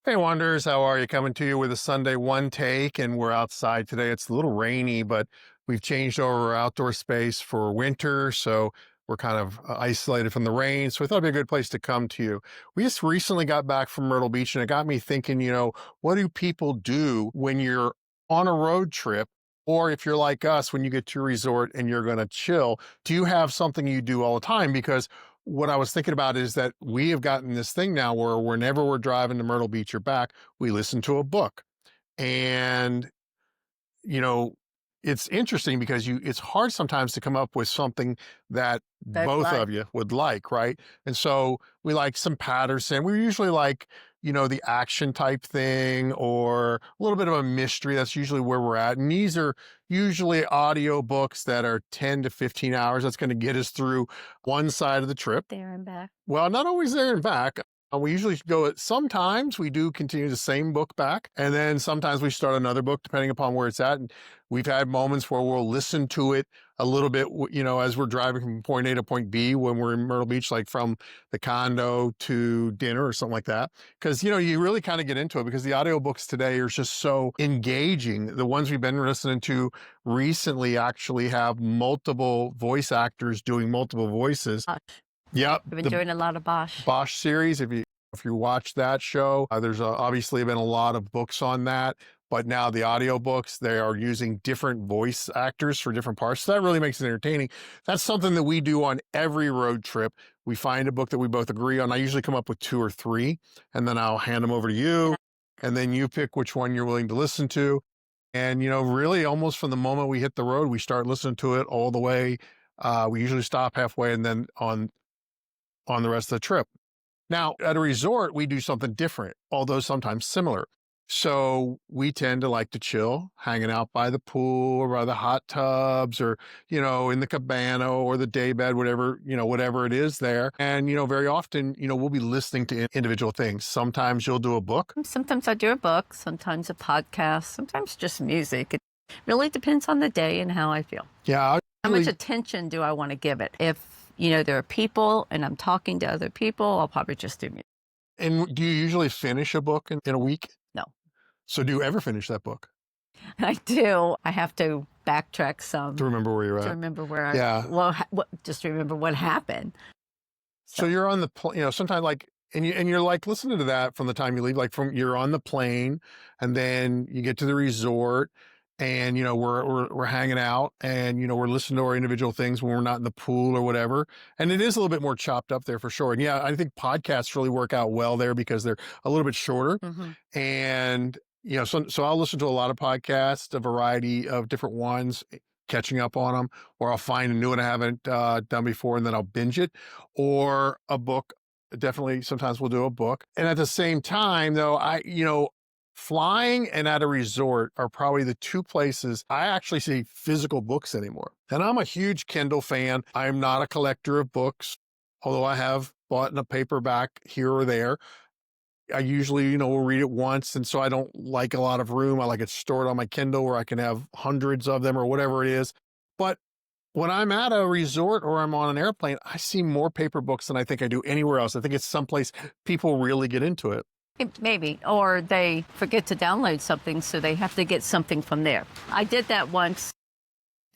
Hey Wonders, how are you? Coming to you with a Sunday one take, and we're outside today. It's a little rainy, but we've changed over our outdoor space for winter, so we're kind of isolated from the rain. So we thought it'd be a good place to come to you. We just recently got back from Myrtle Beach, and it got me thinking, what do people do when you're on a road trip? Or if you're like us, when you get to a resort and you're going to chill, do you have something you do all the time? Because what I was thinking about is that we have gotten this thing now where whenever we're driving to Myrtle Beach or back, we listen to a book. And, you know, it's interesting because it's hard sometimes to come up with something that Both both like of you would like, right? And so we like some Patterson. We usually like, the action type thing or a little bit of a mystery. That's usually where we're at. And these are usually audio books that are 10 to 15 hours. That's going to get us through one side of the trip. there and back. Well, not always there and back. We usually sometimes we do continue the same book back, and then sometimes we start another book depending upon where it's at. And we've had moments where we'll listen to it a little bit, as we're driving from point A to point B when we're in Myrtle Beach, like from the condo to dinner or something like that. Because, you really kind of get into it because the audiobooks today are just so engaging. The ones we've been listening to recently actually have multiple voice actors doing multiple voices. Bosch. Yep. I've been The doing a lot of Bosch. Bosch series. If you watch that show, there's obviously been a lot of books on that, but now the audiobooks, they are using different voice actors for different parts. So that really makes it entertaining. That's something that we do on every road trip. We find a book that we both agree on. I usually come up with two or three, and then I'll hand them over to you, and then you pick which one you're willing to listen to. And, really almost from the moment we hit the road, we start listening to it all the way. We usually stop halfway and then on the rest of the trip. Now, at a resort, we do something different, although sometimes similar. So we tend to like to chill, hanging out by the pool or by the hot tubs or, in the cabana or the daybed, whatever it is there. And, very often, we'll be listening to individual things. Sometimes you'll do a book. Sometimes I do a book, sometimes a podcast, sometimes just music. It really depends on the day and how I feel. Yeah. How much attention do I want to give it? If, there are people and I'm talking to other people, I'll probably just do music. And do you usually finish a book in a week? No. So do you ever finish that book? I do. I have to backtrack some To remember where you're to at? remember where Yeah. just remember what happened. So you're on the sometimes like, and you're like listening to that from the time you leave, like you're on the plane and then you get to the resort and, we're hanging out and, we're listening to our individual things when we're not in the pool or whatever. And it is a little bit more chopped up there for sure. And yeah, I think podcasts really work out well there because they're a little bit shorter. And, so I'll listen to a lot of podcasts, a variety of different ones, catching up on them, or I'll find a new one I haven't done before and then I'll binge it, or a book. Definitely sometimes we'll do a book. And at the same time though, flying and at a resort are probably the two places I actually see physical books anymore. And I'm a huge Kindle fan. I'm not a collector of books, although I have bought in a paperback here or there. I usually, will read it once. And so I don't like a lot of room. I like it stored on my Kindle where I can have hundreds of them or whatever it is. But when I'm at a resort or I'm on an airplane, I see more paper books than I think I do anywhere else. I think it's someplace people really get into it. Maybe, or they forget to download something, so they have to get something from there. I did that once.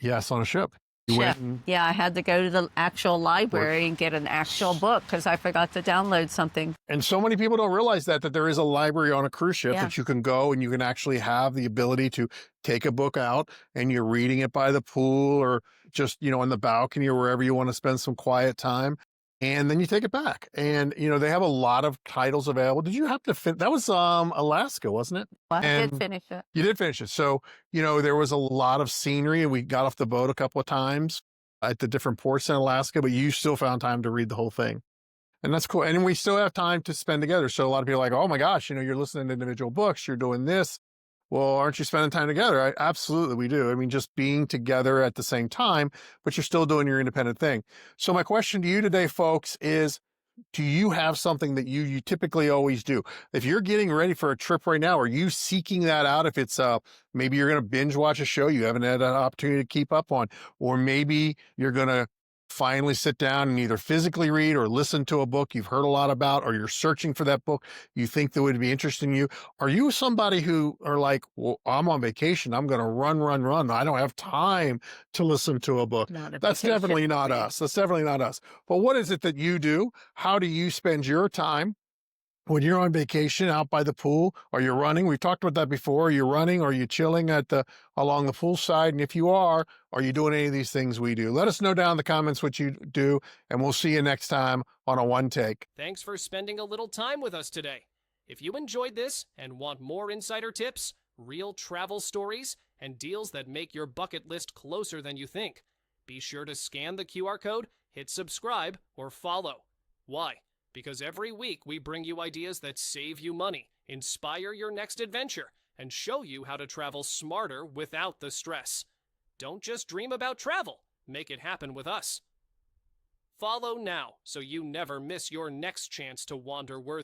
Yes, on a ship. You went and, Yeah, I had to go to the actual library and get an actual book because I forgot to download something. and so many people don't realize that there is a library on a cruise ship Yeah. that you can go and you can actually have the ability to take a book out and you're reading it by the pool or just, on the balcony or wherever you want to spend some quiet time. And then you take it back. And, they have a lot of titles available. Did you have to that was Alaska, wasn't it? Well, I And did finish it. you did finish it. So, there was a lot of scenery and we got off the boat a couple of times at the different ports in Alaska, but you still found time to read the whole thing. And that's cool. And we still have time to spend together. So a lot of people are like, oh my gosh, you're listening to individual books, you're doing this. Well, aren't you spending time together? Absolutely, we do. I mean, just being together at the same time, but you're still doing your independent thing. So my question to you today, folks, is do you have something that you typically always do? If you're getting ready for a trip right now, are you seeking that out? If it's maybe you're going to binge watch a show you haven't had an opportunity to keep up on, or maybe you're going to finally sit down and either physically read or listen to a book you've heard a lot about, or you're searching for that book you think that would be interesting to you? Are you somebody who are like, well, I'm on vacation, I'm going to run, run, run, I don't have time to listen to a book? Not a That's vacation definitely for not me. us. That's definitely not us. But what is it that you do? How do you spend your time when you're on vacation out by the pool? Are you running? We've talked about that before. Are you running? Are you chilling along the pool side? And if you are you doing any of these things we do? Let us know down in the comments what you do, and we'll see you next time on A One Take. Thanks for spending a little time with us today. If you enjoyed this and want more insider tips, real travel stories, and deals that make your bucket list closer than you think, be sure to scan the QR code, hit subscribe, or follow. Why? Because every week we bring you ideas that save you money, inspire your next adventure, and show you how to travel smarter without the stress. Don't just dream about travel, make it happen with us. Follow now so you never miss your next chance to wander worth